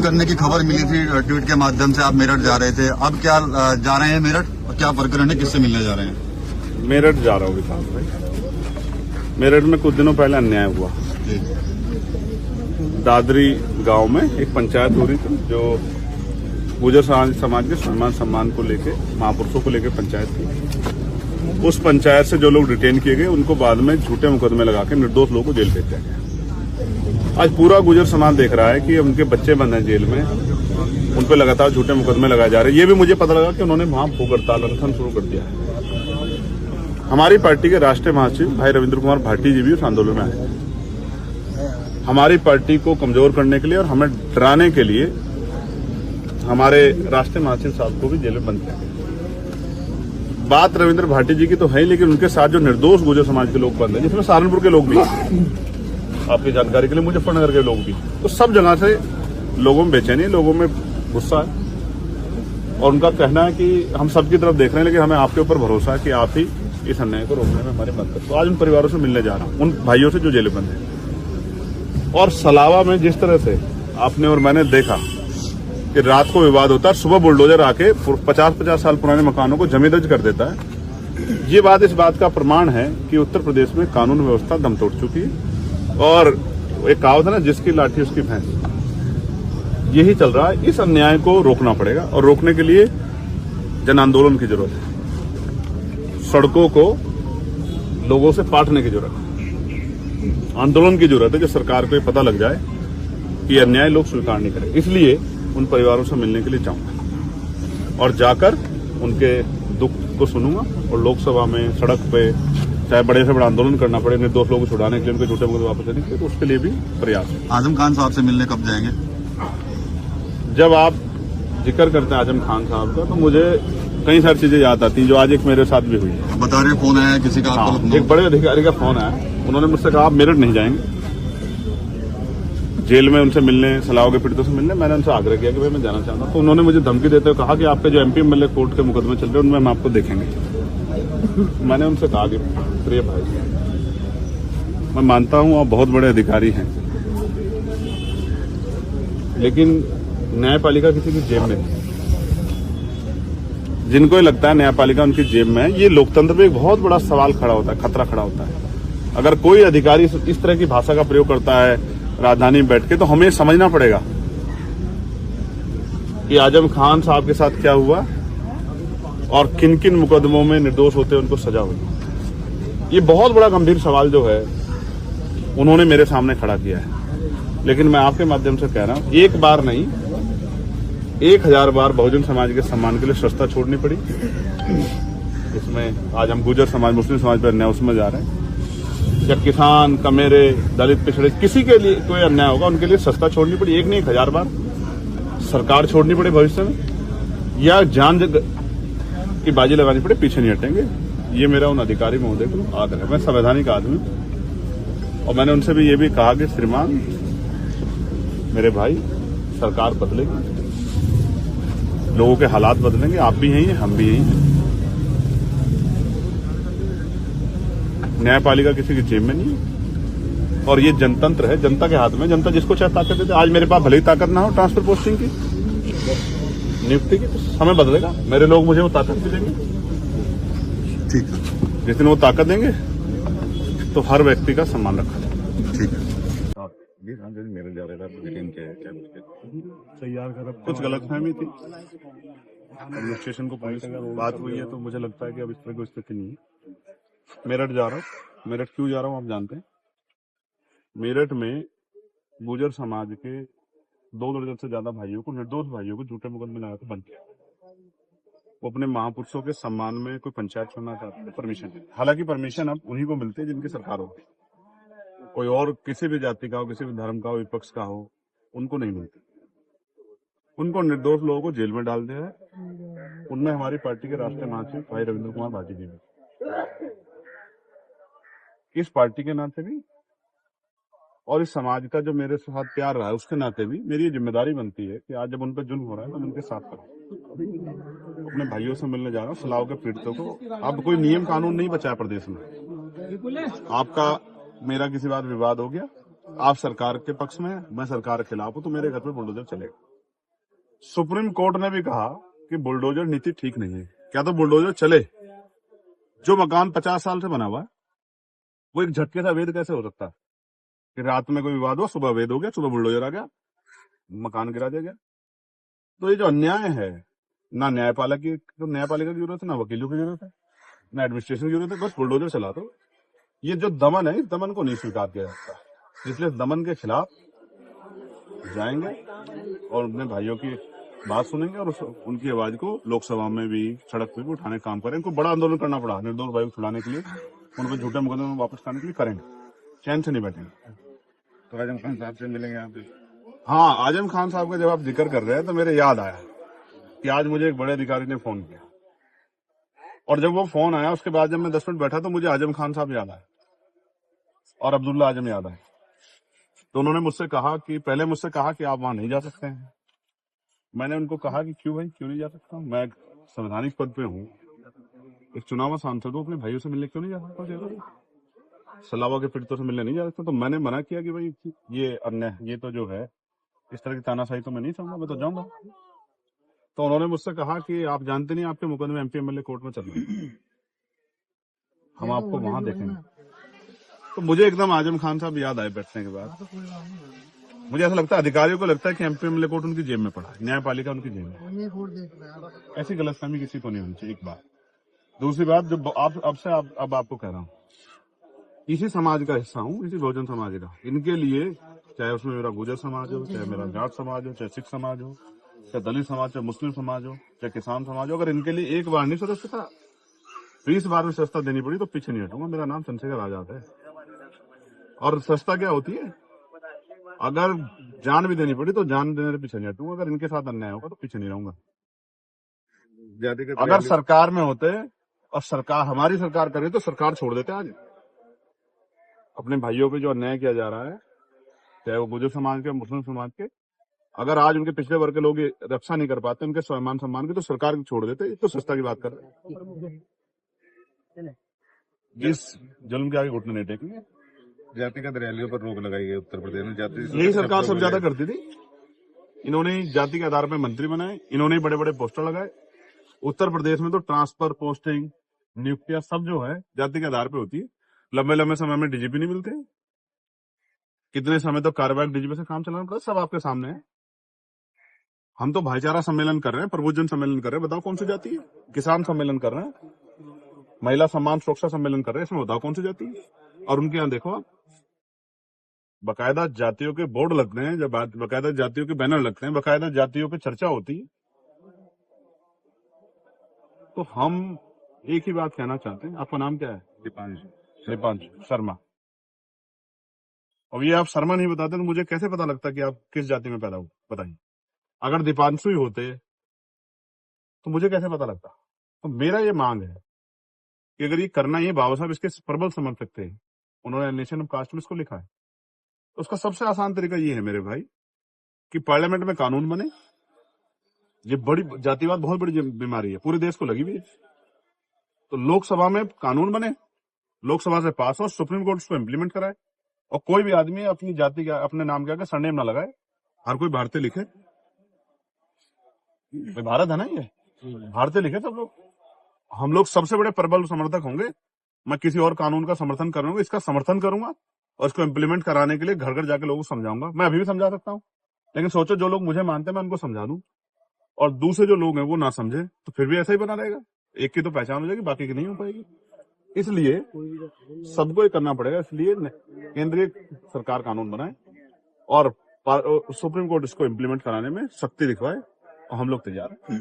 करने की खबर मिली थी ट्वीट के माध्यम से, आप मेरठ जा रहे थे, अब क्या जा रहे हैं मेरठ और क्या प्रकरण है, किससे मिलने जा रहे हैं? मेरठ जा रहा हूँ विकास भाई। मेरठ में कुछ दिनों पहले अन्याय हुआ। दादरी गांव में एक पंचायत हो रही थी जो गुजर समाज के सम्मान को लेके, महापुरुषों को लेके पंचायत थी। उस पंचायत से जो लोग डिटेन किए गए उनको बाद में झूठे मुकदमे लगा के निर्दोष लोगों को जेल भेज दिया गया। आज पूरा गुजर समाज देख रहा है कि उनके बच्चे बंद हैं जेल में, उन पर लगातार झूठे मुकदमे लगाए जा रहे हैं। ये भी मुझे पता लगा कि उन्होंने वहां भूख हड़ताल अनशन शुरू कर दिया है। हमारी पार्टी के राष्ट्रीय महासचिव भाई रविंद्र कुमार भाटी जी भी उस आंदोलन में आए। हमारी पार्टी को कमजोर करने के लिए और हमें डराने के लिए हमारे राष्ट्रीय महासचिव साहब को भी जेल में बंद किया गया। बात रविंद्र भाटी जी की तो है, लेकिन उनके साथ जो निर्दोष गुजर समाज के लोग बंद हैं, जिसमें सहारनपुर के लोग भी, आपकी जानकारी के लिए मुजफ्फरनगर के लोग भी, तो सब जगह से लोगों में बेचैनी है, लोगों में गुस्सा है और उनका कहना है कि हम सबकी तरफ देख रहे हैं लेकिन हमें आपके ऊपर भरोसा है कि आप ही इस अन्याय को रोकने में हमारी मदद करें। तो आज उन परिवारों से मिलने जा रहा हूं, उन भाइयों से जो जेल बंद है। और सलावा में जिस तरह से आपने और मैंने देखा कि रात को विवाद होता है, सुबह बुलडोजर आके 50-50 साल पुराने मकानों को जमींदर्ज कर देता है, ये बात इस बात का प्रमाण है कि उत्तर प्रदेश में कानून व्यवस्था दम तोड़ चुकी है। और एक कहावत है ना, जिसकी लाठी उसकी भैंस, यही चल रहा है। इस अन्याय को रोकना पड़ेगा और रोकने के लिए जन आंदोलन की जरूरत है, सड़कों को लोगों से पाटने की जरूरत है, आंदोलन की जरूरत है, जो सरकार को ये पता लग जाए कि अन्याय लोग स्वीकार नहीं करेंगे। इसलिए उन परिवारों से मिलने के लिए जाऊंगा और जाकर उनके दुख को सुनूंगा और लोकसभा में, सड़क पे, चाहे बड़े से बड़ा आंदोलन करना पड़े निर्दोष लोगों को छुड़ाने के लिए, उनके झूठे मुकदमे वापस लेने के लिए, तो उसके लिए भी प्रयास है। आजम खान साहब से मिलने कब जाएंगे? जब आप जिक्र करते हैं आजम खान साहब का, तो मुझे कई सारी चीजें याद आती हैं जो आज एक मेरे साथ भी हुई है। बता रहे फोन आया किसी का? हाँ, एक बड़े अधिकारी का फोन आया, उन्होंने मुझसे कहा आप मेरठ नहीं जाएंगे जेल में उनसे मिलने, सलाव के पीड़ितों से मिलने। मैंने उनसे आग्रह किया कि भाई मैं जाना चाहता हूं, तो उन्होंने मुझे धमकी देते हुए कहा कि आपके जो एमपी एमएलए कोर्ट के मुकदमे चल रहे हैं उनमें हम आपको देखेंगे। मैंने उनसे कहा कि प्रिय भाई, मैं मानता हूं आप बहुत बड़े अधिकारी हैं, लेकिन न्यायपालिका किसी की जेब में नहीं। जिनको ये लगता है न्यायपालिका उनकी जेब में है, ये लोकतंत्र पे एक बहुत बड़ा सवाल खड़ा होता है, खतरा खड़ा होता है। अगर कोई अधिकारी इस तरह की भाषा का प्रयोग करता है राजधानी में बैठ के, तो हमें समझना पड़ेगा कि आजम खान साहब के साथ क्या हुआ और किन किन मुकदमों में निर्दोष होते उनको सजा हुई। ये बहुत बड़ा गंभीर सवाल जो है उन्होंने मेरे सामने खड़ा किया है। लेकिन मैं आपके माध्यम से कह रहा हूं, एक बार नहीं 1000 बार बहुजन समाज के सम्मान के लिए सस्ता छोड़नी पड़ी। इसमें आज हम गुजर समाज, मुस्लिम समाज पर अन्याय उसमें जा रहे हैं, या किसान, कमेरे, दलित, पिछड़े, किसी के लिए कोई अन्याय होगा उनके लिए सस्ता छोड़नी पड़ी। एक नहीं 1000 बार सरकार छोड़नी पड़े भविष्य में, या जान की बाजी लगानी पड़े, पीछे नहीं हटेंगे। ये मेरा उन अधिकारी महोदय को आग्रह है। मैं संवैधानिक आदमी और मैंने उनसे भी ये भी कहा कि श्रीमान मेरे भाई, सरकार बदलेगी, लोगों के हालात बदलेंगे, आप भी हैं, हम भी हैं। न्यायपालिका किसी की जेब में नहीं है और ये जनतंत्र है, जनता के हाथ में। जनता जिसको चाहे ताकत देते। आज मेरे पास भले ही ताकत ना हो ट्रांसफर पोस्टिंग की, नियुक्ति की, तो समय बदलेगा, मेरे लोग मुझे वो ताकत भी देंगे। ठीक है, जिस दिन वो ताकत देंगे तो हर व्यक्ति का सम्मान रखा जाएगा। ठीक है। मेरे जा रहे तैयार कर, कुछ गलतफहमी थी, एडमिनिस्ट्रेशन को पुलिस बात हुई है, तो मुझे लगता है कि अब इस तरह की स्थिति नहीं है। मेरठ जा रहा हूँ। मेरठ क्यों जा रहा हूँ आप जानते हैं? मेरठ में गुजर समाज के 2 दर्जन से ज्यादा भाइयों को, निर्दोष भाइयों को झूठे मुकदमे लगा के बंद किया। वो अपने महापुरुषों के सम्मान में कोई पंचायत चुनना चाहते हैं, परमिशन है। हालांकि परमिशन अब उन्हीं को मिलती है जिनकी सरकार होती है। कोई और किसी भी जाति का हो, किसी भी धर्म का हो, विपक्ष का हो, उनको नहीं मिलती। उनको निर्दोष लोगों को जेल में डाल दिया है। उनमें हमारी पार्टी के राष्ट्रीय महासचिव भाई रविंद्र कुमार भाटी जी भी। इस पार्टी के नाते भी और इस समाज का जो मेरे साथ प्यार रहा है उसके नाते भी मेरी ये जिम्मेदारी बनती है कि आज जब उन पर जुल्म हो रहा है तो उनके साथ करूं। अपने भाइयों से मिलने जा रहा हूँ, सलाव के पीड़ितों को। अब कोई नियम कानून नहीं बचा है प्रदेश में। आपका मेरा किसी बात विवाद हो गया, आप सरकार के पक्ष में हैं, मैं सरकार के खिलाफ हूं, तो मेरे घर पे बुलडोजर चलेगा। सुप्रीम कोर्ट ने भी कहा कि बुलडोजर नीति ठीक नहीं है। क्या तो बुलडोजर चले? जो मकान 50 साल से बना हुआ है वो एक झटके से अवैध कैसे हो सकता है कि रात में कोई विवाद हुआ, सुबह अवैध हो गया, सुबह बुलडोजर आ गया, मकान गिरा दिया गया। तो ये जो अन्याय है, ना न्यायपालिका की जरूरत है, ना वकीलों की जरूरत है, ना एडमिनिस्ट्रेशन की जरूरत है, बस बुलडोजर चला दो। ये जो दमन है, इस दमन को नहीं स्वीकार किया जाता, इसलिए दमन के खिलाफ जाएंगे और अपने भाइयों की बात सुनेंगे और उनकी आवाज को लोकसभा में भी, सड़क पे भी उठाने का काम करें। उनको बड़ा आंदोलन करना पड़ा निर्दोष भाइयों को छुड़ाने के लिए, उन पर झूठे मुकदमे में वापस लाने के लिए करेंगे, चैन से नहीं बैठेंगे। तो आजम खान साहब से मिलेंगे आप? हाँ, आजम खान साहब का जब आप जिक्र कर रहे हैं तो मेरे याद आया कि आज मुझे एक बड़े अधिकारी ने फोन किया, और जब वो फोन आया उसके बाद जब मैं 10 मिनट बैठा तो मुझे आजम खान साहब याद आए और अब्दुल्ला आजम याद आए। तो उन्होंने मुझसे कहा कि आप वहां नहीं जा सकते हैं। मैंने उनको कहा कि क्यों भाई, क्यों नहीं जा सकता? मैं एक संवैधानिक पद पे हूँ, एक चुनाव सांसद हूँ, अपने भाइयों से मिलने क्यों नहीं जा सकता? सलावा के पीड़ितों से मिलने नहीं जा सकता? तो मैंने मना किया कि भाई ये अन्याय, ये तो जो है इस तरह की तानाशाही तो मैं नहीं चाहूंगा, मैं तो जाऊंगा। तो उन्होंने मुझसे कहा कि आप जानते नहीं आपके मुकदमे एमपी एमएलए कोर्ट में चल रहे हैं, हम आपको वहां देखेंगे। तो मुझे एकदम आजम खान साहब याद आए बैठने के बाद। मुझे ऐसा लगता है, अधिकारियों को लगता है कि एमपी एमएलए कोर्ट उनकी जेब में पड़ा है, न्यायपालिका उनकी जेब में। ऐसी गलतफहमी किसी को नहीं होनी चाहिए, एक बात। दूसरी बात, जो अब आपको कह रहा हूँ, इसी समाज का हिस्सा हूँ, इसी बहुजन समाज का। इनके लिए, चाहे उसमें मेरा गुर्जर समाज हो, चाहे मेरा जाट समाज हो, चाहे सिख समाज हो, चाहे दलित समाज, चाहे मुस्लिम समाज हो, चाहे किसान समाज हो, अगर इनके लिए एक बार नहीं सदस्यता 20 बार में सस्ता देनी पड़ी तो पीछे नहीं हटूंगा। मेरा नाम चंद्रशेखर आजाद है। और सस्ता क्या होती है? अगर जान भी देनी पड़ी तो जान देने से पीछे नहीं हटूंगा। अगर इनके साथ अन्याय होगा तो पीछे नहीं रहूंगा। अगर सरकार में होते और हमारी सरकार करे तो सरकार छोड़ देते। आज अपने भाइयों पे जो अन्याय किया जा रहा है, चाहे वो गुर्जर समाज के, मुस्लिम समाज के, अगर आज उनके पिछले वर्ग के लोग रक्षा नहीं कर पाते उनके स्वाभिमान सम्मान की, तो सरकार छोड़ देते। तो सस्ता की बात कर रहे हैं। जिस जुल्म के आगे घुटने नहीं टेकेंगे। जातिगत रैलियों पर रोक लगाई गई उत्तर प्रदेश में। यही सरकार सब ज्यादा करती थी। इन्होंने जाति के आधार पर मंत्री बनाए, इन्होंने बड़े बड़े पोस्टर लगाए। उत्तर प्रदेश में तो ट्रांसफर, पोस्टिंग, नियुक्तियां सब जो है जाति के आधार पर होती है। लंबे लंबे समय में डीजीपी नहीं मिलते, कितने समय तो कार्यवाहक डीजीपी से काम चलाना पड़ता, सब आपके सामने है। हम तो भाईचारा सम्मेलन कर रहे हैं, प्रबुद्धजन सम्मेलन कर रहे हैं, बताओ कौन सी जाति है? किसान सम्मेलन कर रहे हैं, महिला सम्मान सुरक्षा सम्मेलन कर रहे हैं, इसमें बताओ कौन सी जाति है? और उनके यहाँ देखो, बकायदा जातियों के बोर्ड लगते हैं, जब बकायदा जातियों के बैनर लगते हैं, बकायदा जातियों पे चर्चा होती है। तो हम एक ही बात कहना चाहते हैं। आपका नाम क्या है? दीपांशु शर्मा। और ये आप शर्मा नहीं बताते तो मुझे कैसे पता लगता कि आप किस जाति में पैदा हुए? बताइए। अगर दीपांशु ही होते तो मुझे कैसे पता लगता? तो मेरा ये मांग है कि अगर ये करना, ये बाबा साहब इसके प्रबल समर्थक थे, उन्होंने नेशन ऑफ कास्ट में इसको लिखा है, तो उसका सबसे आसान तरीका ये है मेरे भाई कि पार्लियामेंट में कानून बने। ये बड़ी जातिवाद बहुत बड़ी बीमारी है, पूरे देश को लगी हुई है। तो लोकसभा में कानून बने, लोकसभा से पास हो, सुप्रीम कोर्ट उसको इम्प्लीमेंट कराए, और कोई भी आदमी अपनी जाति का, अपने नाम के आगे सरनेम ना लगाए, हर कोई भारतीय लिखे। भारत है ना, ये भारतीय लिखे सब लोग। हम लोग सबसे बड़े प्रबल समर्थक होंगे। मैं किसी और कानून का समर्थन करूंगा, इसका समर्थन करूंगा और इसको इम्प्लीमेंट कराने के लिए घर घर जाके लोगों को समझाऊंगा। मैं अभी भी समझा सकता हूँ, लेकिन सोचो जो लोग मुझे मानते हैं मैं उनको समझा दूं और दूसरे जो लोग हैं वो ना समझे, तो फिर भी ऐसा ही बना रहेगा। एक की तो पहचान हो जाएगी, बाकी की नहीं हो पाएगी। इसलिए सबको ये करना पड़ेगा। इसलिए केंद्रीय सरकार कानून बनाए और सुप्रीम कोर्ट इसको इम्प्लीमेंट कराने में शक्ति दिखवाए, और हम लोग तैयार हैं।